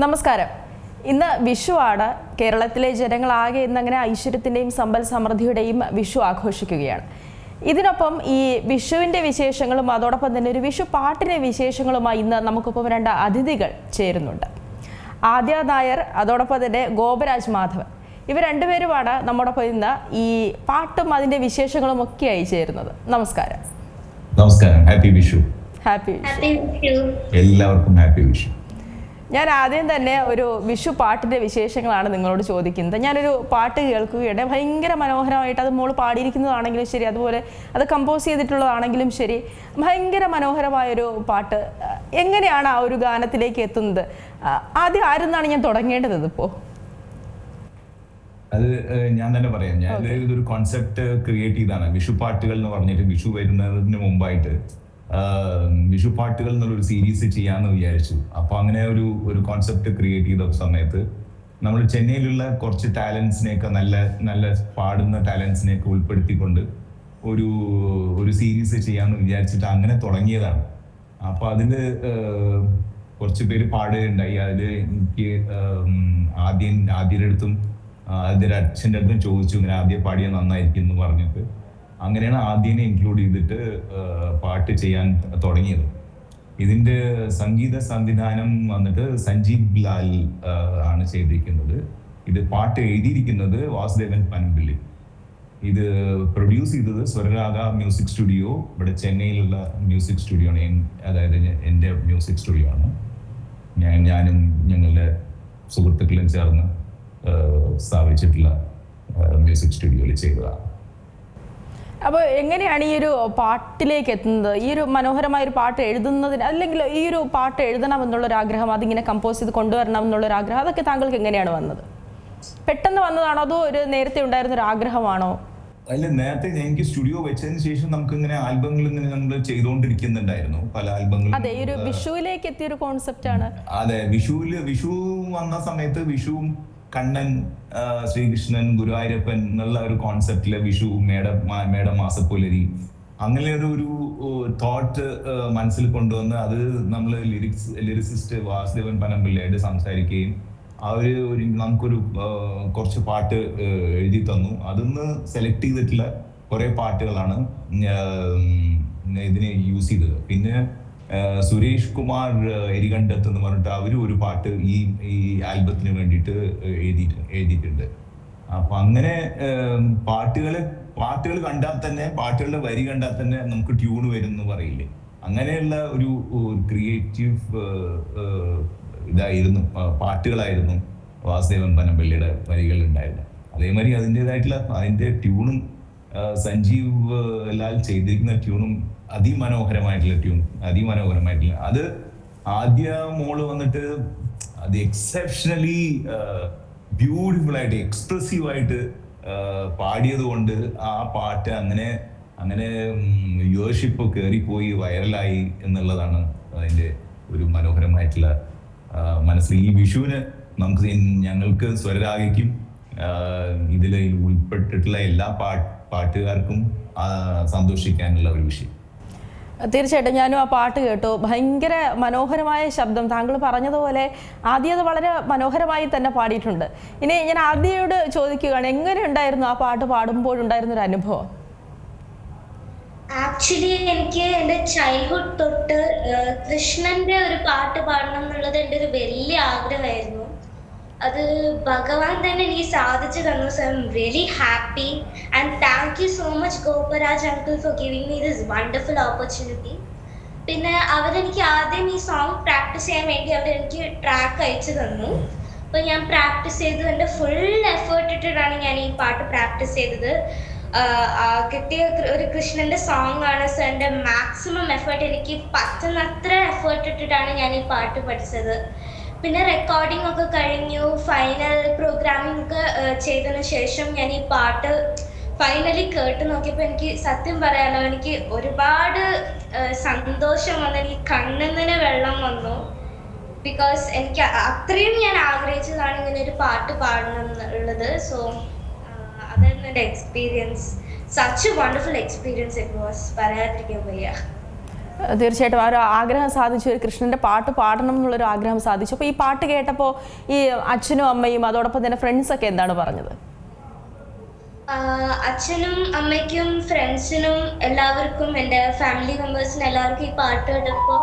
നമസ്കാരം. ഇന്ന് വിഷുവാണ്. കേരളത്തിലെ ജനങ്ങളാകെ ഇന്നങ്ങനെ ഐശ്വര്യത്തിൻ്റെയും സമ്പൽ സമൃദ്ധിയുടെയും വിഷു ആഘോഷിക്കുകയാണ്. ഇതിനൊപ്പം ഈ വിഷുവിൻ്റെ വിശേഷങ്ങളും അതോടൊപ്പം തന്നെ ഒരു വിഷു പാട്ടിൻ്റെ വിശേഷങ്ങളുമായി ഇന്ന് നമുക്കൊപ്പം രണ്ട് അതിഥികൾ ചേരുന്നുണ്ട്. ആദ്യ നായർ, അതോടൊപ്പം തന്നെ ഗോപരാജ് മാധവൻ. ഇവർ രണ്ടുപേരുമാണ് നമ്മോടൊപ്പം ഇന്ന് ഈ പാട്ടും അതിൻ്റെ വിശേഷങ്ങളും ഒക്കെയായി ചേരുന്നത്. നമസ്കാരം. നമസ്കാരം. ഹാപ്പി വിഷു. ഹാപ്പി വിഷു. എല്ലാവർക്കും ഹാപ്പി വിഷു. ഞാൻ ആദ്യം തന്നെ ഒരു വിഷു പാട്ടിൻ്റെ വിശേഷങ്ങളാണ് നിങ്ങളോട് ചോദിക്കുന്നത്. ഞാനൊരു പാട്ട് കേൾക്കുകയാണ്. ഭയങ്കര മനോഹരമായിട്ട് അത് മോള് പാടിയിരിക്കുന്നതാണെങ്കിലും ശരി, അതുപോലെ അത് കമ്പോസ് ചെയ്തിട്ടുള്ളതാണെങ്കിലും ശരി, ഭയങ്കര മനോഹരമായൊരു പാട്ട്. എങ്ങനെയാണ് ആ ഒരു ഗാനത്തിലേക്ക് എത്തുന്നത്? ആദ്യം ആരെന്നാണ് ഞാൻ തുടങ്ങേണ്ടത്? ഇപ്പോൾ അത് ഞാൻ തന്നെ പറയാം. ഞാൻ ഇതൊരു കോൺസെപ്റ്റ് ക്രിയേറ്റ് ചെയ്താണ്. വിഷു പാട്ടുകൾ എന്ന് പറഞ്ഞിട്ട് വിഷു വരുന്നതിന് മുമ്പായിട്ട് വിഷു പാട്ടുകൾ എന്നുള്ളൊരു സീരീസ് ചെയ്യാമെന്ന് വിചാരിച്ചു. അപ്പൊ അങ്ങനെ ഒരു കോൺസെപ്റ്റ് ക്രിയേറ്റ് ചെയ്ത സമയത്ത് നമ്മൾ ചെന്നൈയിലുള്ള കുറച്ച് ടാലൻസിനെയൊക്കെ നല്ല പാടുന്ന ടാലൻസിനെയൊക്കെ ഉൾപ്പെടുത്തിക്കൊണ്ട് ഒരു സീരീസ് ചെയ്യാമെന്ന് വിചാരിച്ചിട്ട് അങ്ങനെ തുടങ്ങിയതാണ്. അപ്പൊ അതില് കുറച്ച് പേര് പാടുകയുണ്ടായി. അതിൽ എനിക്ക് ആദ്യയുടെ അടുത്തും ആദ്യ അച്ഛൻ്റെ അടുത്തും ചോദിച്ചു, ഇങ്ങനെ ആദ്യം പാടിയാൽ നന്നായിരിക്കും എന്ന് പറഞ്ഞിട്ട് അങ്ങനെയാണ് ആദ്യനെ ഇൻക്ലൂഡ് ചെയ്തിട്ട് പാട്ട് ചെയ്യാൻ തുടങ്ങിയത്. ഇതിന്റെ സംഗീത സംവിധാനം വന്നിട്ട് സഞ്ജീവ് ലാൽ ആണ് ചെയ്തിരിക്കുന്നത്. ഇത് പാട്ട് എഴുതിയിരിക്കുന്നത് വാസുദേവൻ പനമ്പിള്ളി. ഇത് പ്രൊഡ്യൂസ് ചെയ്തത് സ്വരരാഗ മ്യൂസിക് സ്റ്റുഡിയോ, ഇവിടെ ചെന്നൈയിലുള്ള മ്യൂസിക് സ്റ്റുഡിയോ ആണ്. അതായത് എൻ്റെ മ്യൂസിക് സ്റ്റുഡിയോ ആണ്. ഞാനും ഞങ്ങളുടെ സുഹൃത്തുക്കളും ചേർന്ന് സ്ഥാപിച്ചിട്ടുള്ള മ്യൂസിക് സ്റ്റുഡിയോയിൽ ചെയ്തതാണ്. അപ്പോൾ എങ്ങനെയാണ് ഈ ഒരു പാട്ടിലേക്ക് എത്തുന്നത്? ഈ ഒരു മനോഹരമായ ഒരു പാട്ട് എഴുതുന്നതിന്, അല്ലെങ്കിൽ ഈ ഒരു പാട്ട് എഴുതണം എന്നുള്ളൊരാഗ്രഹം, അതിങ്ങനെ കമ്പോസ് ചെയ്ത് കൊണ്ടുവരണം എന്നുള്ളൊരാഗ്രഹം, അതൊക്കെ താങ്കൾക്ക് എങ്ങനെയാണ് വന്നത്? പെട്ടെന്ന് വന്നതാണോ അതോ ഒരു നേരത്തെ ഉണ്ടായിരുന്നൊരു ആഗ്രഹമാണോ? അല്ല, നേരത്തെ എനിക്ക് സ്റ്റുഡിയോ വെച്ചതിന് ശേഷം നമുക്ക് ഇങ്ങനെ ആൽബങ്ങൾ ഇങ്ങനെ നമ്മൾ ചെയ്തുകൊണ്ടിരിക്കുന്നുണ്ടായിരുന്നു, പല ആൽബങ്ങളും. അതെ, ഈ ഒരു വിഷുവിലേക്ക് എത്തിയൊരു കോൺസെപ്റ്റ് ആണ്. അതെ, വിഷു വന്ന സമയത്ത് വിഷുവും കണ്ണൻ, ശ്രീകൃഷ്ണൻ, ഗുരുവായൂരപ്പൻ എന്നുള്ള ഒരു കോൺസെപ്റ്റില് വിഷു, മേടമാസപ്പുലരി, അങ്ങനെ ഒരു തോട്ട് മനസ്സിൽ കൊണ്ടുവന്ന് അത് നമ്മൾ ലിറിസിസ്റ്റ് വാസുദേവൻ പനമ്പിള്ളിയായിട്ട് സംസാരിക്കുകയും നമുക്കൊരു കുറച്ച് പാട്ട് എഴുതി തന്നു. അതിന്ന് സെലക്ട് ചെയ്തിട്ടുള്ള കുറെ പാട്ടുകളാണ് ഇതിനെ യൂസ് ചെയ്തത്. പിന്നെ സുരേഷ് കുമാർ എരികണ്ടത്ത് എന്ന് പറഞ്ഞിട്ട് അവരും ഒരു പാട്ട് ഈ ആൽബത്തിന് വേണ്ടിയിട്ട് എഴുതിയിട്ടുണ്ട്. അപ്പൊ അങ്ങനെ പാട്ടുകൾ കണ്ടാൽ തന്നെ, പാട്ടുകളുടെ വരി കണ്ടാൽ തന്നെ നമുക്ക് ട്യൂണ് വരും എന്ന് പറയില്ലേ, അങ്ങനെയുള്ള ഒരു ക്രിയേറ്റീവ് ഇതായിരുന്നു, പാട്ടുകളായിരുന്നു വാസുദേവൻ പനമ്പിള്ളിയുടെ വരികൾ ഉണ്ടായിരുന്നു. അതേമാതിരി അതിൻ്റെ ട്യൂണും സഞ്ജീവ് ലാൽ ചെയ്തിരിക്കുന്ന ട്യൂണും അതിമനോഹരമായിട്ടുള്ള അത് ആദ്യ മോള് വന്നിട്ട് അത് എക്സെപ്ഷണലി ബ്യൂട്ടിഫുൾ ആയിട്ട് എക്സ്പ്രസീവ് ആയിട്ട് പാടിയത് കൊണ്ട് ആ പാട്ട് അങ്ങനെ വ്യൂവർഷിപ്പ് കയറിപ്പോയി വൈറലായി എന്നുള്ളതാണ് അതിന്റെ ഒരു മനോഹരമായിട്ടുള്ള മനസ്സിൽ. ഈ വിഷുവിന് ഞങ്ങൾക്ക് സ്വരരാഗയ്ക്കും ഇതിൽ ഉൾപ്പെട്ടിട്ടുള്ള എല്ലാ പാട്ടുകാർക്കും സന്തോഷിക്കാനുള്ള ഒരു വിഷയം. തീർച്ചയായിട്ടും ഞാനും ആ പാട്ട് കേട്ടു. ഭയങ്കര മനോഹരമായ ശബ്ദം. താങ്കൾ പറഞ്ഞതുപോലെ ആദ്യം അത് വളരെ മനോഹരമായി തന്നെ പാടിയിട്ടുണ്ട്. ഇനി ഞാൻ ആദ്യയോട് ചോദിക്കുകയാണ്, എങ്ങനെ ഉണ്ടായിരുന്നു ആ പാട്ട് പാടുമ്പോഴുണ്ടായിരുന്നൊരു അനുഭവം? ആക്ച്വലി എനിക്ക് എൻ്റെ ചൈൽഡ്ഹുഡ് തൊട്ട് കൃഷ്ണന്റെ ഒരു പാട്ട് പാടണം എന്നുള്ളത് എൻ്റെ ഒരു വലിയ ആഗ്രഹമായിരുന്നു. അത് ഭഗവാൻ തന്നെ എനിക്ക് സാധിച്ചു തന്നു. So I am very happy and thank you so much Goparaj uncle for giving me this wonderful opportunity. പിന്നെ അവരെനിക്ക് ആദ്യം ഈ സോങ് പ്രാക്ടീസ് ചെയ്യാൻ വേണ്ടി അവരെനിക്ക് ട്രാക്ക് അയച്ചു തന്നു. അപ്പോൾ ഞാൻ പ്രാക്ടീസ് ചെയ്തു. എൻ്റെ ഫുൾ എഫേർട്ട് ഇട്ടിട്ടാണ് ഞാൻ ഈ പാട്ട് പ്രാക്ടീസ് ചെയ്തത്. കിട്ടിയ ഒരു കൃഷ്ണന്റെ സോങ് ആണ്. സോ എൻ്റെ മാക്സിമം എഫേർട്ട്, എനിക്ക് പറ്റുന്നത്ര എഫേർട്ട് ഇട്ടിട്ടാണ് ഞാൻ ഈ പാട്ട് പഠിച്ചത്. പിന്നെ റെക്കോർഡിംഗ് ഒക്കെ കഴിഞ്ഞു, ഫൈനൽ പ്രോഗ്രാമിംഗ് ഒക്കെ ചെയ്തതിന് ശേഷം ഞാൻ ഈ പാട്ട് ഫൈനലി കേട്ട് നോക്കിയപ്പോൾ എനിക്ക് സത്യം പറയാലോ, എനിക്ക് ഒരുപാട് സന്തോഷം വന്നു. എനിക്ക് കണ്ണിൽ നിന്ന് വെള്ളം വന്നു. ബിക്കോസ് എനിക്ക് അത്രയും ഞാൻ ആഗ്രഹിച്ചതാണ് ഇങ്ങനെ ഒരു പാട്ട് പാടണം എന്നുള്ളത്. സോ അതായിരുന്നു എൻ്റെ experience. Such a wonderful experience it was, പറയാതിരിക്കാൻ വയ്യ. തീർച്ചയായിട്ടും ആ ഒരു ആഗ്രഹം സാധിച്ചു, ഒരു കൃഷ്ണന്റെ പാട്ട് പാടണം എന്നുള്ളൊരു ആഗ്രഹം സാധിച്ചു. അപ്പോൾ ഈ പാട്ട് കേട്ടപ്പോൾ ഈ അച്ഛനും അമ്മയും അതോടൊപ്പം തന്നെ ഫ്രണ്ട്സൊക്കെ എന്താണ് പറഞ്ഞത്? അച്ഛനും അമ്മയ്ക്കും ഫ്രണ്ട്സിനും എല്ലാവർക്കും, എൻ്റെ ഫാമിലി മെമ്പേഴ്സിനും എല്ലാവർക്കും ഈ പാട്ട് കേട്ടപ്പോൾ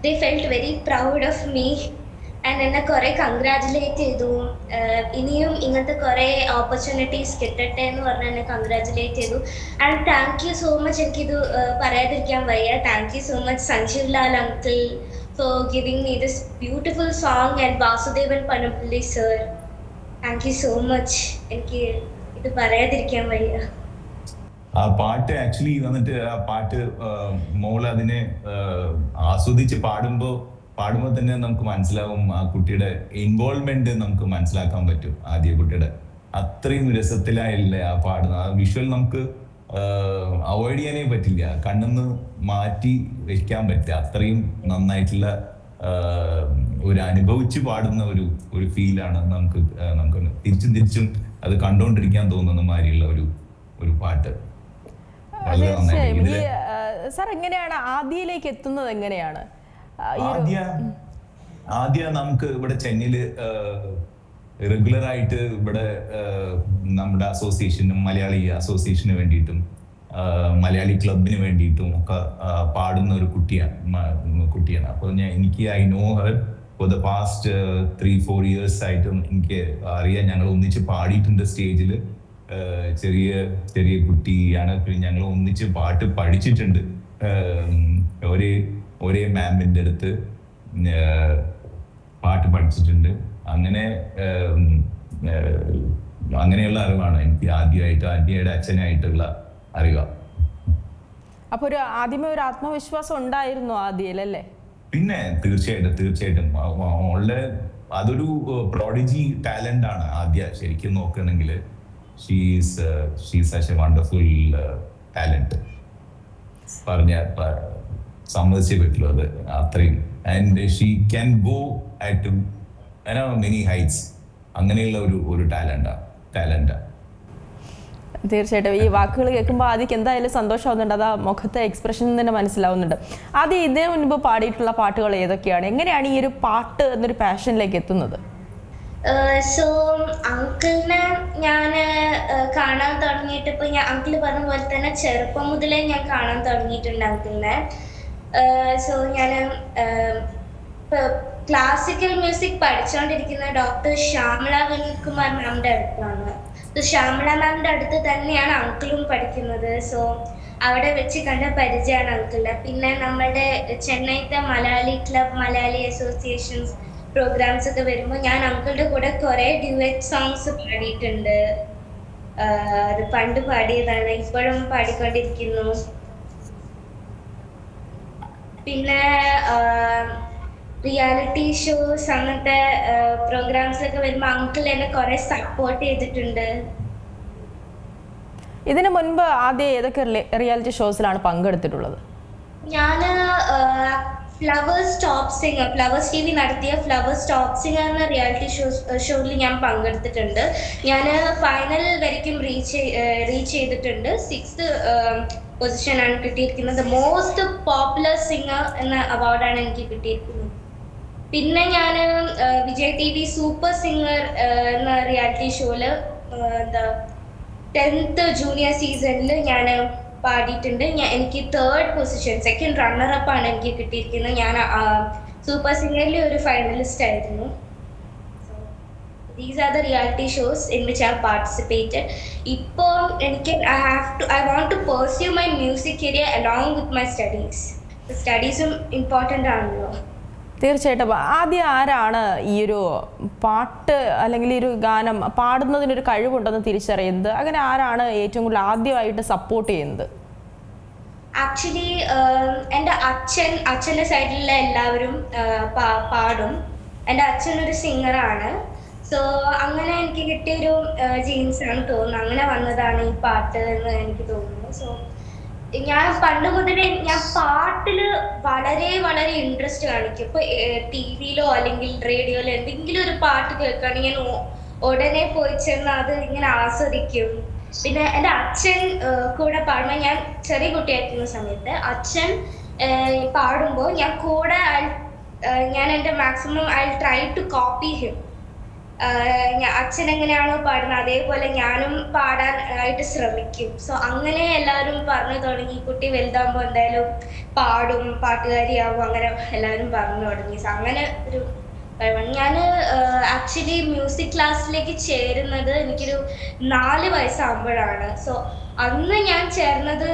they felt very proud of me and എന്നെ കുറേ കൺഗ്രാജുലേറ്റ് ചെയ്തു. ഇനിയും ഇങ്ങനത്തെ കുറേ ഓപ്പർച്യൂണിറ്റീസ് കിട്ടട്ടെ എന്ന് പറഞ്ഞ് എന്നെ കൺഗ്രാജുലേറ്റ് ചെയ്തു. And thank you so much, എനിക്കിത് പറയാതിരിക്കാൻ വയ്യ. Thank you so much Sanjeev Lal uncle for giving me this beautiful song and Vasudevan Panappally sir, thank you so much. എനിക്ക് ഇത് പറയാതിരിക്കാൻ വയ്യ. ആ പാട്ട് ആക്ച്വലി വന്നിട്ട് ആ പാട്ട് മോൾ അതിനെ ആസ്വദിച്ച് പാടുമ്പോൾ തന്നെ നമുക്ക് മനസ്സിലാവും ആ കുട്ടിയുടെ ഇൻവോൾവ്മെന്റ് നമുക്ക് മനസ്സിലാക്കാൻ പറ്റും. ആദ്യ കുട്ടിയുടെ അത്രയും രസത്തിലായില്ലേ ആ പാടുന്നത്. ആ വിഷ്വൽ നമുക്ക് അവോയ്ഡ് ചെയ്യാനേ പറ്റില്ല, കണ്ണിന്ന് മാറ്റി വെക്കാൻ പറ്റില്ല. അത്രയും നന്നായിട്ടുള്ള ഒരു അനുഭവിച്ച് പാടുന്ന ഒരു ഫീലാണ് നമുക്ക് തിരിച്ചും അത് കണ്ടോണ്ടിരിക്കാൻ തോന്നുന്ന മാതിരിയുള്ള ഒരു പാട്ട്. സാർ എങ്ങനെയാണ് ആദ്യയിലേക്ക് എത്തുന്നത്? എങ്ങനെയാണ് ആദ്യ നമുക്ക് ഇവിടെ ചെന്നൈയില് റെഗുലർ ആയിട്ട് ഇവിടെ നമ്മുടെ അസോസിയേഷനും മലയാളി അസോസിയേഷന് വേണ്ടിയിട്ടും മലയാളി ക്ലബിന് വേണ്ടിയിട്ടും ഒക്കെ പാടുന്ന ഒരു കുട്ടിയാണ്. അപ്പൊ എനിക്ക് I know her for the past 3-4 years ആയിട്ടും എനിക്ക് അറിയാം. ഞങ്ങൾ ഒന്നിച്ച് പാടിയിട്ടുണ്ട് സ്റ്റേജിൽ. ചെറിയ കുട്ടിയാണ്. പിന്നെ ഞങ്ങൾ ഒന്നിച്ച് പാട്ട് പഠിച്ചിട്ടുണ്ട്. ഒരേ മാമിൻ്റെ അടുത്ത് പാട്ട് പഠിച്ചിട്ടുണ്ട്. അങ്ങനെയുള്ള അറിവാണ് എനിക്ക് ആദ്യയുടെ അച്ഛനായിട്ടുള്ള അറിവാണ്. അപ്പൊ ആദ്യമേ ഒരു ആത്മവിശ്വാസം ഉണ്ടായിരുന്നു ആദ്യയിലല്ലേ? പിന്നെ തീർച്ചയായിട്ടും അതൊരു പ്രോഡിജി ടാലന്റ് ആണ് ആദ്യ. ശരിക്കും നോക്കുകയാണെങ്കിൽ she's such a wonderful talent. സമ്മതിച്ചേ പറ്റുള്ളൂ അത് അത്രയും. And she can go at many heights. അങ്ങനെയുള്ള ഒരു ടാലന്റാ. തീർച്ചയായിട്ടും ഈ വാക്കുകൾ കേൾക്കുമ്പോൾ ആദ്യം എന്തായാലും സന്തോഷമാവുന്നുണ്ട്. അത് ആ മുഖത്തെ എക്സ്പ്രഷൻ തന്നെ മനസ്സിലാവുന്നുണ്ട്. ആദ്യം ഇതിനു മുൻപ് പാടിയിട്ടുള്ള പാട്ടുകൾ ഏതൊക്കെയാണ്? എങ്ങനെയാണ് ഈ ഒരു പാട്ട് എന്നൊരു പാഷനിലേക്ക് എത്തുന്നത്? സോ അങ്കിളിനെ ഞാൻ കാണാൻ തുടങ്ങിയിട്ട് ഇപ്പോൾ അങ്കിള് പറഞ്ഞ പോലെ തന്നെ ചെറുപ്പം മുതലേ ഞാൻ കാണാൻ തുടങ്ങിയിട്ടുണ്ട് അങ്കിളിനെ. സോ ഞാൻ ക്ലാസിക്കൽ മ്യൂസിക് പഠിച്ചുകൊണ്ടിരിക്കുന്ന ഡോക്ടർ ശ്യാമള വിനിൽകുമാർ മാമിൻ്റെ അടുത്താണ്. സോ ശ്യാമള മാമിൻ്റെ അടുത്ത് തന്നെയാണ് അങ്കിളും പഠിക്കുന്നത്. സോ അവിടെ വെച്ച് കണ്ട പരിചയമാണ് അങ്കിളിനെ. പിന്നെ നമ്മുടെ ചെന്നൈത്തെ Malayali club, Malayali associations programs ഒക്കെ വരുമ്പോൾ ഞാൻ അങ്കിളുടെ കൂടെ കുറേ ഡ്യുവറ്റ് സോങ്സ് പാടിയിട്ടുണ്ട്. അത് പണ്ട് പാടിയതാണ്, ഇപ്പോഴും പാടിക്കൊണ്ടിരിക്കുന്നു. പിന്നെ റിയാലിറ്റി ഷോസ് അങ്ങനത്തെ പ്രോഗ്രാംസ് ഒക്കെ വരുമ്പോൾ അങ്കിൾ എന്നെ കുറെ സപ്പോർട്ട് ചെയ്തിട്ടുണ്ട്. ഇതിനു മുൻപ് ആദ്യം ഏതൊക്കെ റിയാലിറ്റി ഷോസിലാണ് പങ്കെടുത്തിട്ടുള്ളത്? ഞാൻ flowers top singer, flowers TV നടത്തിയ ഫ്ലവേഴ്സ് ടോപ്പ് സിംഗർ എന്ന റിയാലിറ്റി ഷോയിൽ ഞാൻ പങ്കെടുത്തിട്ടുണ്ട്. ഞാൻ ഫൈനൽ വരയ്ക്കും റീച്ച് ചെയ്തിട്ടുണ്ട്. 6th പൊസിഷനാണ് കിട്ടിയിരിക്കുന്നത്. മോസ്റ്റ് പോപ്പുലർ സിംഗർ എന്ന അവാർഡാണ് എനിക്ക് കിട്ടിയിരിക്കുന്നത്. പിന്നെ ഞാൻ വിജയ് TV സൂപ്പർ സിംഗർ എന്ന റിയാലിറ്റി ഷോയില് 10th ജൂനിയർ സീസണിൽ ഞാൻ പാടിയിട്ടുണ്ട്. എനിക്ക് 3rd പൊസിഷൻ, 2nd റണ്ണറപ്പ് ആണ് എനിക്ക് കിട്ടിയിരിക്കുന്നത്. ഞാൻ സൂപ്പർ സിംഗറിൽ ഒരു ഫൈനലിസ്റ്റ് ആയിരുന്നു. These are the reality shows in which I have participated. ഇപ്പോൾ എനിക്ക് I want to pursue my music career along with my studies. സ്റ്റഡീസും ഇമ്പോർട്ടൻ്റ് ആണല്ലോ. തീർച്ചയായിട്ടും. ആദ്യം ആരാണ് ഈ ഒരു പാട്ട് അല്ലെങ്കിൽ ഈ ഒരു ഗാനം പാടുന്നതിനൊരു കഴിവുണ്ടെന്ന് തിരിച്ചറിയുന്നത്? അങ്ങനെ ആരാണ് ഏറ്റവും കൂടുതൽ ആദ്യമായിട്ട് സപ്പോർട്ട് ചെയ്യുന്നത്? ആക്ച്വലി എൻ്റെ അച്ഛൻ്റെ സൈഡിലുള്ള എല്ലാവരും പാടും. എൻ്റെ അച്ഛനൊരു സിംഗറാണ്. സോ അങ്ങനെ എനിക്ക് കിട്ടിയൊരു ജീൻസാണ് തോന്നുന്നു. അങ്ങനെ വന്നതാണ് ഈ പാട്ട് എന്ന് എനിക്ക് തോന്നുന്നു. സോ ഞാൻ പണ്ട് മുതലേ ഞാൻ പാട്ടിൽ വളരെ വളരെ ഇൻട്രസ്റ്റ് കാണിക്കും. ഇപ്പോൾ TV-യിലോ അല്ലെങ്കിൽ റേഡിയോയിലോ എന്തെങ്കിലും ഒരു പാട്ട് കേൾക്കുകയാണെങ്കിൽ ഞാൻ ഉടനെ പോയി ചെന്ന് അത് ഇങ്ങനെ ആസ്വദിക്കും. പിന്നെ എൻ്റെ അച്ഛൻ കൂടെ പാടുമ്പോൾ, ഞാൻ ചെറിയ കുട്ടിയായിരിക്കുന്ന സമയത്ത് അച്ഛൻ പാടുമ്പോൾ ഞാൻ കൂടെ ഞാൻ എൻ്റെ maximum I try to copy him. അച്ഛൻ എങ്ങനെയാണോ പാടുന്നത് അതേപോലെ ഞാനും പാടാൻ ആയിട്ട് ശ്രമിക്കും. സോ അങ്ങനെ എല്ലാവരും പറഞ്ഞു തുടങ്ങി, കുട്ടി വലുതാകുമ്പോൾ എന്തായാലും പാടും, പാട്ടുകാരിയാവും, അങ്ങനെ എല്ലാവരും പറഞ്ഞു തുടങ്ങി. സോ അങ്ങനെ ഒരു ഞാൻ ആക്ച്വലി മ്യൂസിക് ക്ലാസ്സിലേക്ക് ചേരുന്നത് എനിക്കൊരു 4 വയസ്സാകുമ്പോഴാണ്. സോ അന്ന് ഞാൻ ചേർന്നത്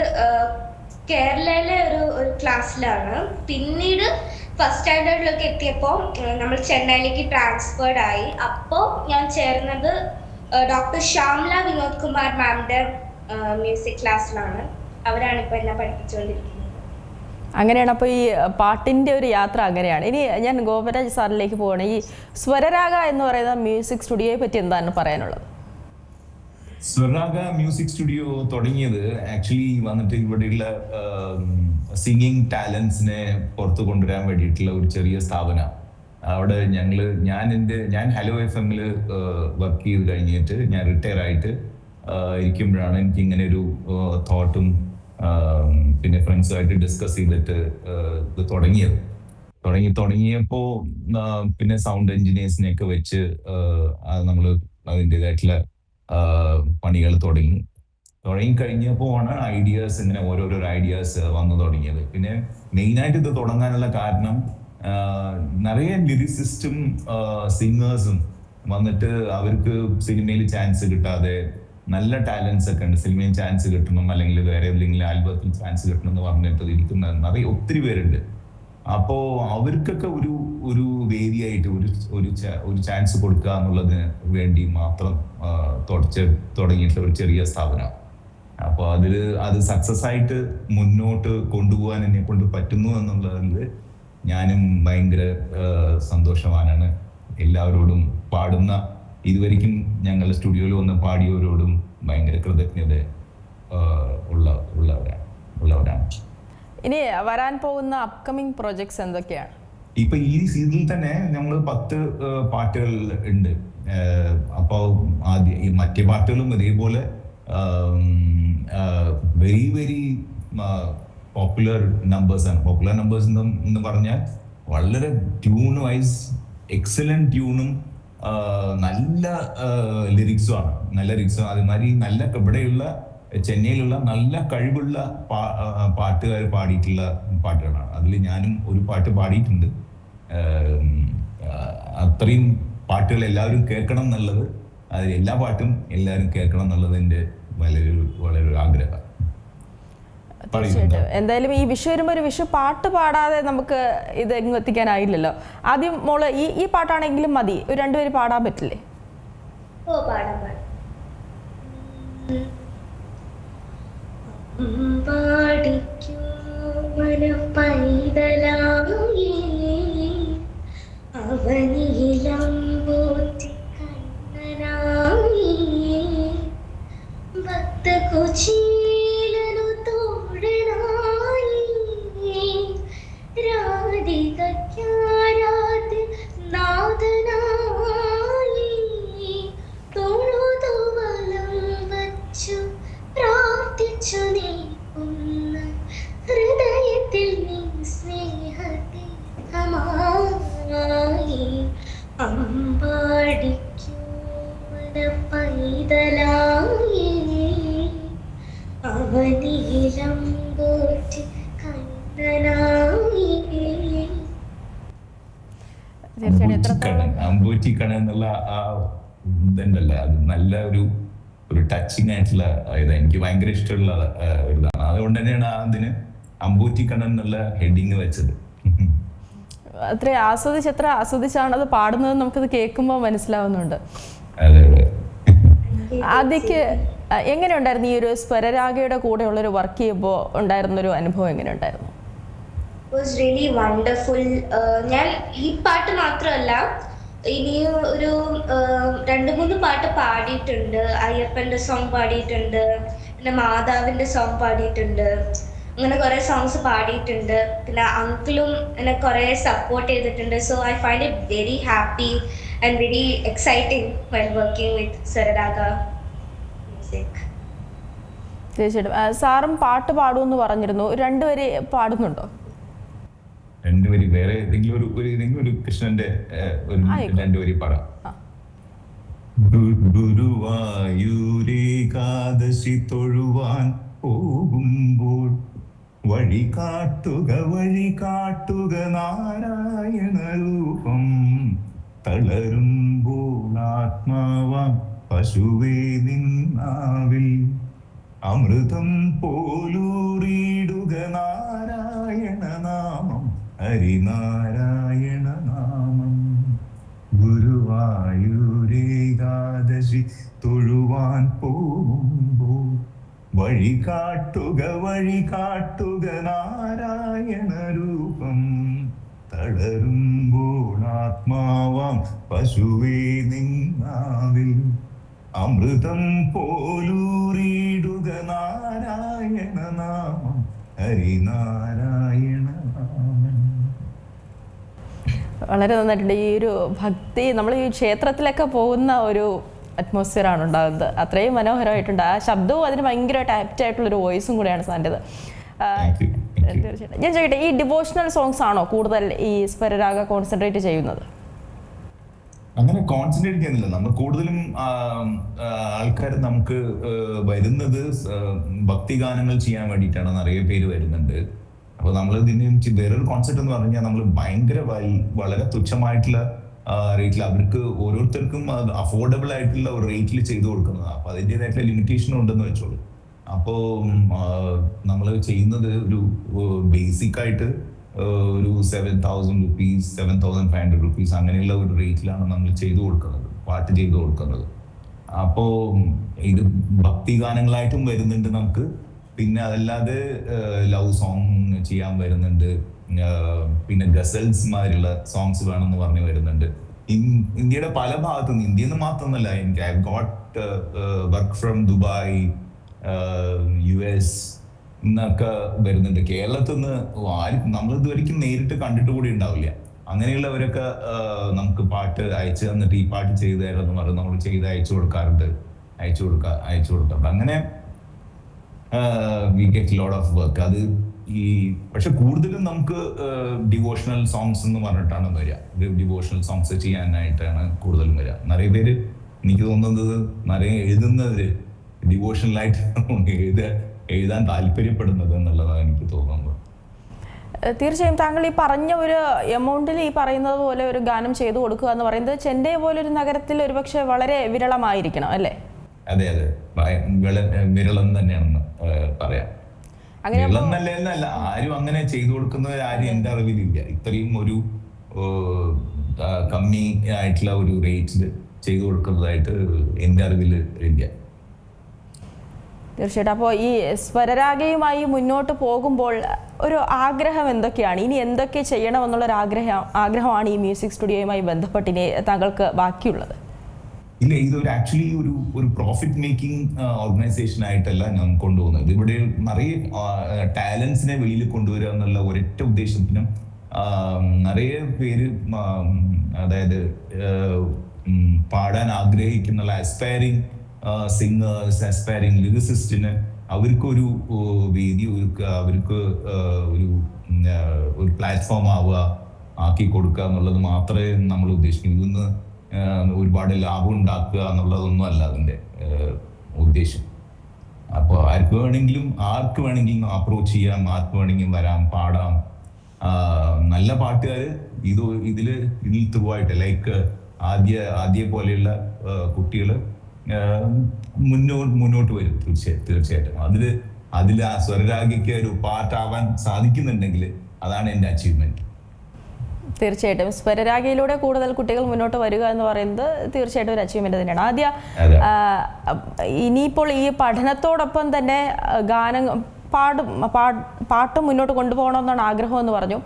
കേരളയിലെ ഒരു ക്ലാസ്സിലാണ്. പിന്നീട് ഫസ്റ്റ് സ്റ്റാൻഡേർഡിലൊക്കെ എത്തിയപ്പോൾ നമ്മൾ ചെന്നൈയിലേക്ക് ട്രാൻസ്ഫേർഡ് ആയി. അപ്പോൾ ഞാൻ ചേർന്നത് ഡോക്ടർ ശ്യാംല വിനോദ് കുമാർ മാമിൻ്റെ മ്യൂസിക് ക്ലാസ്സിലാണ്. അവരാണ് ഇപ്പോൾ എന്നെ പഠിപ്പിച്ചുകൊണ്ടിരിക്കുന്നത്. അങ്ങനെയാണ് അപ്പോൾ ഈ പാട്ടിൻ്റെ ഒരു യാത്ര അങ്ങനെയാണ്. ഇനി ഞാൻ ഗോപരാജ് സാറിലേക്ക് പോവാണ്. ഈ സ്വരരാഗ എന്ന് പറയുന്ന മ്യൂസിക് സ്റ്റുഡിയോയെ പറ്റി എന്താണ് പറയാനുള്ളത്? സ്വരരാഗ മ്യൂസിക് സ്റ്റുഡിയോ തുടങ്ങിയത് ആക്ച്വലി വന്നിട്ട് ഇവിടെയുള്ള സിംഗിങ് ടാലൻസിനെ പുറത്തു കൊണ്ടുവരാൻ വേണ്ടിയിട്ടുള്ള ഒരു ചെറിയ സ്ഥാപനം. അവിടെ ഞാൻ ഹലോ FM വർക്ക് ചെയ്ത് കഴിഞ്ഞിട്ട് ഞാൻ റിട്ടയർ ആയിട്ട് ഇരിക്കുമ്പോഴാണ് എനിക്ക് ഇങ്ങനെ ഒരു തോട്ടും പിന്നെ ഫ്രണ്ട്സുമായിട്ട് ഡിസ്കസ് ചെയ്തിട്ട് ഇത് തുടങ്ങിയപ്പോൾ പിന്നെ സൗണ്ട് എഞ്ചിനീയേഴ്സിനെയൊക്കെ വെച്ച് നമ്മൾ അതിൻ്റെതായിട്ടുള്ള പണികൾ തുടങ്ങിക്കഴിഞ്ഞപ്പോൾ ആണ് ഐഡിയാസ് ഇങ്ങനെ ഓരോരോ ഐഡിയാസ് വന്നു തുടങ്ങിയത്. പിന്നെ മെയിനായിട്ട് ഇത് തുടങ്ങാനുള്ള കാരണം നിറയെ ലിറിസിസ്റ്റും സിംഗേഴ്സും വന്നിട്ട് അവർക്ക് സിനിമയിൽ ചാൻസ് കിട്ടാതെ നല്ല ടാലൻസ് ഒക്കെ ഉണ്ട്, സിനിമയിൽ ചാൻസ് കിട്ടണം അല്ലെങ്കിൽ വേറെ ഏതെങ്കിലും ആൽബത്തിൽ ചാൻസ് കിട്ടണം എന്ന് പറഞ്ഞിട്ട് ഇരിക്കുന്ന നിറയെ ഒത്തിരി പേരുണ്ട്. അപ്പോ അവർക്കൊക്കെ ഒരു വേദിയായിട്ട് ഒരു ചാൻസ് കൊടുക്കുക എന്നുള്ളതിന് വേണ്ടി മാത്രം തുടങ്ങിയിട്ടുള്ള ഒരു ചെറിയ സ്ഥാപനം. അപ്പോൾ അത് സക്സസ് ആയിട്ട് മുന്നോട്ട് കൊണ്ടുപോകാൻ എന്നെ കൊണ്ട് പറ്റുന്നു എന്നുള്ളതിൽ ഞാനും ഭയങ്കര സന്തോഷവാനാണ്. എല്ലാവരോടും പാടുന്ന ഇതുവരെയ്ക്കും ഞങ്ങളുടെ സ്റ്റുഡിയോയിൽ വന്ന് പാടിയവരോടും ഭയങ്കര കൃതജ്ഞത ഉള്ളവരാണ്. ഇനി വരാൻ പോകുന്ന അപ്കമിങ് പ്രോജക്ട്സ് എന്തൊക്കെയാണ്? ഇപ്പൊ ഈ സീസണിൽ തന്നെ നമ്മൾ 10 പാട്ടുകൾ ഉണ്ട്. അപ്പോൾ മറ്റേ പാട്ടുകളും ഇതേപോലെ വെരി വെരി പോപ്പുലർ നമ്പേഴ്സ് ആണ്. പോപ്പുലർ നമ്പേഴ്സ് എന്ന് പറഞ്ഞാൽ വളരെ ട്യൂൺ വൈസ് എക്സലന്റ് ട്യൂണും നല്ല ലിറിക്സും ആണ്. അതുമാതിരി നല്ല ഇവിടെയുള്ള ചെന്നൈയിലുള്ള നല്ല കഴിവുള്ള പാട്ടുകാർ പാടിയിട്ടുള്ള പാട്ടുകളാണ്. അതിൽ ഞാനും ഒരു പാട്ട് പാടിയിട്ടുണ്ട്. അത്രയും പാട്ടുകൾ എല്ലാവരും കേൾക്കണം എന്നുള്ളത്, അതിൽ എല്ലാ പാട്ടും എല്ലാവരും കേൾക്കണം എന്നുള്ളത് എൻ്റെ വളരെ ആഗ്രഹം. തീർച്ചയായിട്ടും. എന്തായാലും ഈ വിഷു വരുമ്പോൾ ഒരു വിഷു പാട്ട് പാടാതെ നമുക്ക് ഇത് എങ്ങും എത്തിക്കാനായില്ലല്ലോ. ആദ്യം മോള് ഈ പാട്ടാണെങ്കിലും മതി, ഒരു 2 പേര് പാടാൻ പറ്റില്ലേ? ഓ പാടാം. അമ്പൂറ്റിക്കണ എന്നുള്ള ആ ഇതുണ്ടല്ലോ, അത് നല്ല ഒരു ടച്ചിങ് ആയിട്ടുള്ള ഇത് എനിക്ക് ഭയങ്കര ഇഷ്ടമുള്ള ഒരു ഇതാണ്. അതുകൊണ്ട് തന്നെയാണ് അതിന് അമ്പൂറ്റിക്കണ എന്നുള്ള ഹെഡിങ് വെച്ചത്. എത്ര ആസ്വദിച്ചാണ് അത് പാടുന്നത് നമുക്കത് കേൾക്കുമ്പോൾ മനസ്സിലാവുന്നുണ്ട്. ആദ്യക്ക് എങ്ങനെയുണ്ടായിരുന്നു ഈ ഒരു സ്വരരാഗയുടെ കൂടെ ഉള്ളൊരു വർക്ക് ചെയ്യുമ്പോൾ ഉണ്ടായിരുന്നൊരു അനുഭവം എങ്ങനെയുണ്ടായിരുന്നു? Was really wonderful. ഞാൻ ഈ പാട്ട് മാത്രമല്ല ഇനിയും ഒരു 2-3 പാട്ട് പാടിയിട്ടുണ്ട്. അയ്യപ്പൻ്റെ സോങ് പാടിയിട്ടുണ്ട്, പിന്നെ മാതാവിൻ്റെ സോങ് പാടിയിട്ടുണ്ട്. അങ്ങനെ കുറേ സോങ്സ് പാടിയിട്ടുണ്ട്. പിന്നെ അങ്കിളും എന്നെ കുറേ സപ്പോർട്ട് ചെയ്തിട്ടുണ്ട്. So I find it very happy and very exciting when working with Swararaga music. തീർച്ചയായിട്ടും. സാറും പാട്ട് പാടുമെന്ന് പറഞ്ഞിരുന്നു, 2 പേര് പാടുന്നുണ്ടോ? രണ്ടുപേരി വേറെ ഏതെങ്കിലും ഒരു കൃഷ്ണന്റെ ഒരു രണ്ടുപേരി പാടാം. ഗുരുവായൂരേകാദശി തൊഴുവാൻ പോകുമ്പോൾ വഴി കാട്ടുക നാരായണ രൂപം. തളരുമ്പോൾ ആത്മാവാം പശുവേ നിന്നാവിൽ അമൃതം പോലൂറിയിടുക നാരായണ നാമം, ഹരിനാരായണ നാമം. ഗുരുവായൂരേകാദശി തൊഴുവാൻ പോകുമ്പോൾ വഴി കാട്ടുക നാരായണ രൂപം. തളരുമ്പോൾ ആത്മാവാം പശുവേ നിന്നാവിൽ അമൃതം പോലൂറിയിടുക നാരായണ നാമം, ഹരിനാരായണ നാമം. വളരെ നന്നായിട്ടുണ്ട്. ഈ ഒരു ഭക്തി നമ്മൾ ഈ ക്ഷേത്രത്തിലൊക്കെ പോകുന്ന ഒരു അറ്റ്മോസ്ഫിയർ ആണ് ഉണ്ടാകുന്നത്. അത്രയും മനോഹരമായിട്ടുണ്ട്. ആ ശബ്ദവും അതിന് ഭയങ്കരമായിട്ട് ആപ്റ്റ് ആയിട്ടുള്ളൊരു വോയിസും കൂടെയാണ് സാറിൻ്റെത്. തീർച്ചയായിട്ടും ഞാൻ ചോദിക്കട്ടെ, ഈ ഡിവോഷണൽ സോങ്സ് ആണോ കൂടുതൽ ഈ സ്വരരാഗ കോൺസെൻട്രേറ്റ് ചെയ്യുന്നത്? അങ്ങനെ കോൺസെൻട്രേറ്റ് ചെയ്യുന്നില്ല. നമ്മൾ കൂടുതലും ആൾക്കാർ നമുക്ക് വരുന്നത് ഭക്തിഗാനങ്ങൾ ചെയ്യാൻ വേണ്ടിയിട്ടാണ്. നിറയെ പേര് വരുന്നുണ്ട്. അപ്പൊ നമ്മൾ ഇതിന് വേറൊരു കോൺസെപ്റ്റ് എന്ന് പറഞ്ഞാൽ നമ്മൾ ഭയങ്കര വളരെ തുച്ഛമായിട്ടുള്ള റേറ്റിൽ അവർക്ക് ഓരോരുത്തർക്കും അഫോർഡബിൾ ആയിട്ടുള്ള ഒരു റേറ്റിൽ ചെയ്തു കൊടുക്കുന്നതാണ്. അപ്പൊ അതിൻ്റെതായിട്ടുള്ള ലിമിറ്റേഷൻ ഉണ്ടെന്ന് വെച്ചോളൂ. അപ്പോ നമ്മൾ ചെയ്യുന്നത് ഒരു ബേസിക് ആയിട്ട് ഒരു 7,000 rupees, 7,500 rupees അങ്ങനെയുള്ള ഒരു റേറ്റിലാണ് നമ്മൾ ചെയ്തു കൊടുക്കുന്നത്, പാട്ട് ചെയ്തു കൊടുക്കുന്നത്. അപ്പോ ഇത് ഭക്തി ഗാനങ്ങളായിട്ടും വരുന്നുണ്ട് നമുക്ക്. പിന്നെ അതല്ലാതെ ലവ് സോങ് ചെയ്യാൻ വരുന്നുണ്ട്. പിന്നെ ഗസൽസ് മാതിരിയുള്ള സോങ്സ് വേണമെന്ന് പറഞ്ഞ് വരുന്നുണ്ട്. ഇന്ത്യയുടെ പല ഭാഗത്തുനിന്ന്, ഇന്ത്യയിൽ നിന്ന് മാത്രമൊന്നുമല്ല, എനിക്ക് I got work from Dubai, US എന്നൊക്കെ വരുന്നുണ്ട്. കേരളത്തിൽ നിന്ന് നമ്മൾ ഇതുവരെയ്ക്കും നേരിട്ട് കണ്ടിട്ട് കൂടി ഉണ്ടാവില്ല. അങ്ങനെയുള്ളവരൊക്കെ നമുക്ക് പാട്ട് അയച്ചു തന്നിട്ട് ഈ പാട്ട് ചെയ്തു തരാമെന്ന് പറഞ്ഞ് നമ്മൾ ചെയ്ത് അയച്ചു കൊടുക്കാറുണ്ട്. അങ്ങനെ we get lot of work. അത് പക്ഷെ കൂടുതലും നമുക്ക് ഡിവോഷണൽ സോങ്സ് എന്ന് പറഞ്ഞിട്ടാണ് വരിക. ഡിവോഷണൽ സോങ്സ് ചെയ്യാനായിട്ടാണ് കൂടുതലും വരിക. നിറയെ പേര്, എനിക്ക് തോന്നുന്നത് നിറയെ എഴുതുന്നവര് ഡിവോഷണലായിട്ട് എഴുതാൻ താല്പര്യപ്പെടുന്നത് എന്നുള്ളതാണ് എനിക്ക് തോന്നുന്നത്. തീർച്ചയായും താങ്കൾ ഈ പറഞ്ഞ ഒരു എമൗണ്ടിൽ ഈ പറയുന്നത് പോലെ ഒരു ഗാനം ചെയ്തു കൊടുക്കുക എന്ന് പറയുന്നത് ചെന്നൈ പോലൊരു നഗരത്തിൽ ഒരുപക്ഷെ വളരെ വിരളമായിരിക്കണം അല്ലേ? അതെ, വിരളം തന്നെയാണെന്ന് പറയാം. വിരളം എന്നല്ല, ആരും അങ്ങനെ ചെയ്തു കൊടുക്കുന്നത് ആരും എന്റെ അറിവിലില്ല. ഇത്രയും ഒരു കമ്മി ആയിട്ടുള്ള ഒരു റേറ്റിൽ ചെയ്തു കൊടുക്കുന്നതായിട്ട് എന്റെ അറിവിൽ ഇല്ല. തീർച്ചയായിട്ടും. അപ്പോൾ ഈ സ്വരരാഗയുമായി മുന്നോട്ട് പോകുമ്പോൾ ഒരു ആഗ്രഹം എന്തൊക്കെയാണ്? ഇനി എന്തൊക്കെ ചെയ്യണമെന്നുള്ളൊരു ആഗ്രഹമാണ് ഈ മ്യൂസിക് സ്റ്റുഡിയോയുമായി ബന്ധപ്പെട്ട് ഇനി താങ്കൾക്ക് ബാക്കിയുള്ളത്? ഇല്ല, ഇതൊരു ആക്ച്വലി ഒരു പ്രോഫിറ്റ് മേക്കിംഗ് ഓർഗനൈസേഷൻ ആയിട്ടല്ല ഞാൻ കൊണ്ടുപോകുന്നത്. ഇവിടെ നിറയെ ടാലൻസിനെ വെളിയിൽ കൊണ്ടുവരിക എന്നുള്ള ഒരൊറ്റ ഉദ്ദേശത്തിനും നിറയെ പേര്, അതായത് പാടാൻ ആഗ്രഹിക്കുന്ന ആസ്പയറിംഗ് സിംഗേഴ്സ്, ആസ്പയറിംഗ് ലിറിസിസ്റ്റിന് അവർക്കൊരു വേദി ഒരുക്കുക, അവർക്ക് ഒരു പ്ലാറ്റ്ഫോം ആക്കി കൊടുക്കുക എന്നുള്ളത് മാത്രമേ നമ്മൾ ഉദ്ദേശിക്കുന്നു. ഇതൊന്ന് ഒരുപാട് ലാഭം ഉണ്ടാക്കുക എന്നുള്ളതൊന്നും അല്ല അതിൻ്റെ ഉദ്ദേശം. അപ്പോൾ ആർക്ക് വേണമെങ്കിലും അപ്രോച്ച് ചെയ്യാം, ആർക്ക് വേണമെങ്കിലും വരാം, പാടാം. നല്ല പാട്ടുകാർ ഇതിൽ ത്രൂ ആയിട്ട് ലൈക്ക് ആദ്യ പോലെയുള്ള കുട്ടികൾ മുന്നോട്ട് വരും. തീർച്ചയായിട്ടും അതിൽ ആ സ്വരരാഗയ്ക്ക് ഒരു പാർട്ടാവാൻ സാധിക്കുന്നുണ്ടെങ്കിൽ അതാണ് എൻ്റെ അച്ചീവ്മെന്റ്. തീർച്ചയായിട്ടും സ്വരരാഗയിലൂടെ കൂടുതൽ കുട്ടികൾ മുന്നോട്ട് വരിക എന്ന് പറയുന്നത് തീർച്ചയായിട്ടും ഒരു അച്ചീവ്മെന്റ് തന്നെയാണ്. ഇനിയിപ്പോൾ ഈ പഠനത്തോടൊപ്പം തന്നെ പാട്ടും മുന്നോട്ട് കൊണ്ടുപോകണമെന്നാണ് ആഗ്രഹം എന്ന് പറഞ്ഞു.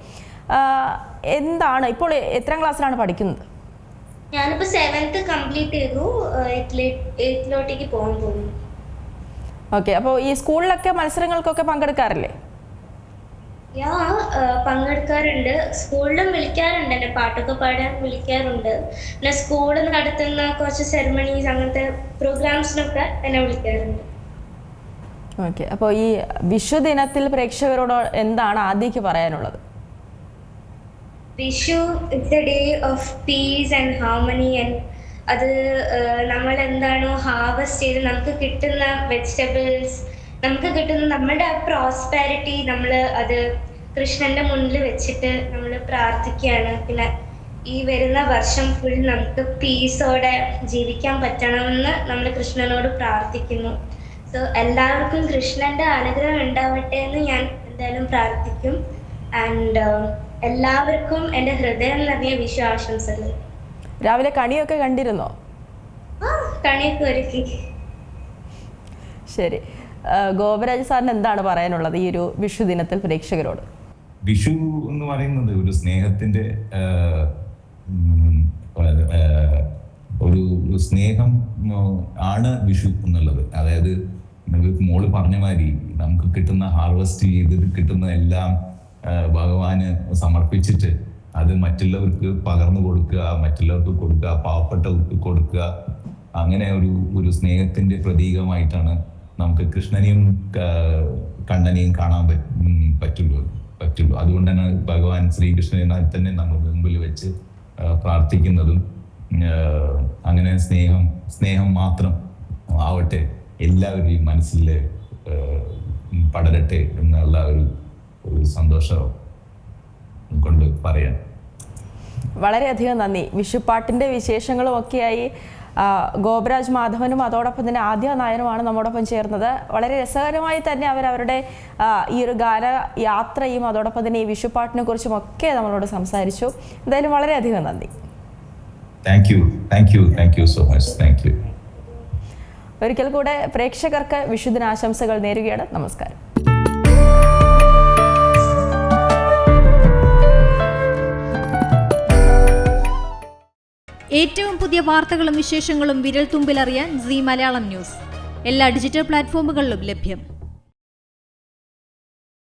എന്താണ് ഇപ്പോൾ എത്രാം ക്ലാസ്സിലാണ് പഠിക്കുന്നത്? ഞാനിപ്പോ 7th കംപ്ലീറ്റ് ചെയ്തു, 8th പോകാൻ പോകുന്നു. ഓക്കെ, അപ്പോൾ ഈ സ്കൂളിലൊക്കെ മത്സരങ്ങൾക്കൊക്കെ പങ്കെടുക്കാറില്ലേ? പങ്കെടുക്കാറുണ്ട്. സ്കൂളിലും വിളിക്കാറുണ്ട്, എന്നെ പാട്ടൊക്കെ പാടാൻ വിളിക്കാറുണ്ട്. പിന്നെ സ്കൂളിൽ നടത്തുന്ന കുറച്ച് സെറമണീസ്, അങ്ങനത്തെ പ്രോഗ്രാംസിനൊക്കെ എന്നെ വിളിക്കാറുണ്ട്. ഓക്കെ, അപ്പോൾ ഈ വിഷു ദിനത്തിൽ പ്രേക്ഷകരോട് എന്താണ് ആദ്യക്ക് പറയാനുള്ളത്? Vishu it's A day of peace and harmony and അത് നമ്മൾ എന്താണോ ഹാർവസ്റ്റ് ചെയ്ത് നമുക്ക് കിട്ടുന്ന വെജിറ്റബിൾസ്, നമുക്ക് കിട്ടുന്ന നമ്മുടെ ആ പ്രോസ്പാരിറ്റി, നമ്മൾ അത് കൃഷ്ണന്റെ മുന്നിൽ വെച്ചിട്ട് നമ്മൾ പ്രാർത്ഥിക്കുകയാണ്. പിന്നെ ഈ വരുന്ന വർഷം ഫുൾ നമുക്ക് പീസോടെ ജീവിക്കാൻ പറ്റണമെന്ന് നമ്മൾ കൃഷ്ണനോട് പ്രാർത്ഥിക്കുന്നു. സോ എല്ലാവർക്കും കൃഷ്ണന്റെ അനുഗ്രഹം ഉണ്ടാവട്ടെ എന്ന് ഞാൻ എന്തായാലും പ്രാർത്ഥിക്കും. ആൻഡ് എല്ലാവർക്കും എൻ്റെ ഹൃദയം നിറഞ്ഞ വിഷു ആശംസകൾ. രാവിലെ കണിയൊക്കെ കണ്ടിരുന്നോ? കണിയൊക്കെ ഒരുക്കി. ശരി, ഗോപരാജ് സാറിന് എന്താണ് പറയാനുള്ളത് ഈ ഒരു വിഷു ദിനത്തിൽ പ്രേക്ഷകരോട്? വിഷു എന്ന് പറയുന്നത് ഒരു സ്നേഹത്തിന്റെ ഒരു സ്നേഹം ആണ് വിഷു എന്നുള്ളത്. അതായത് മോള് പറഞ്ഞ മാതിരി നമുക്ക് കിട്ടുന്ന ഹാർവെസ്റ്റ് ചെയ്ത് കിട്ടുന്ന എല്ലാം ഭഗവാന് സമർപ്പിച്ചിട്ട് അത് മറ്റുള്ളവർക്ക് പകർന്നു കൊടുക്കുക, മറ്റുള്ളവർക്ക് കൊടുക്കുക, പാവപ്പെട്ടവർക്ക് കൊടുക്കുക, അങ്ങനെ ഒരു സ്നേഹത്തിന്റെ പ്രതീകമായിട്ടാണ് നമുക്ക് കൃഷ്ണനെയും കണ്ണനെയും കാണാൻ പറ്റുള്ളൂ. അതുകൊണ്ട് തന്നെ ഭഗവാൻ ശ്രീകൃഷ്ണനെ തന്നെ നമ്മൾ മുമ്പിൽ വെച്ച് പ്രാർത്ഥിക്കുന്നതും അങ്ങനെ സ്നേഹം മാത്രം ആവട്ടെ എല്ലാവരുടെയും മനസ്സിൽ പടരട്ടെ എന്നുള്ള ഒരു സന്തോഷം കൊണ്ട് പറയാം. വളരെയധികം നന്ദി. വിഷുപ്പാട്ടിൻ്റെ വിശേഷങ്ങളും ഒക്കെയായി ഗോപരാജ് മാധവനും അതോടൊപ്പം തന്നെ ആദ്യ നായനുമാണ് നമ്മോടൊപ്പം ചേർന്നത്. വളരെ രസകരമായി തന്നെ അവരവരുടെ ഈ ഒരു ഗാനയാത്രയും അതോടൊപ്പം തന്നെ ഈ വിഷുപ്പാട്ടിനെ കുറിച്ചും ഒക്കെ നമ്മളോട് സംസാരിച്ചു. എന്തായാലും വളരെയധികം നന്ദി. Thank you so much. Thank you. ഒരിക്കൽ കൂടെ പ്രേക്ഷകർക്ക് വിഷുദിനാശംസകൾ നേരുകയാണ്. നമസ്കാരം. ഏറ്റവും പുതിയ വാർത്തകളും വിശേഷങ്ങളും വിരൽ തുമ്പിലറിയാൻ സീ മലയാളം ന്യൂസ് എല്ലാ ഡിജിറ്റൽ പ്ലാറ്റ്ഫോമുകളിലും ലഭ്യം.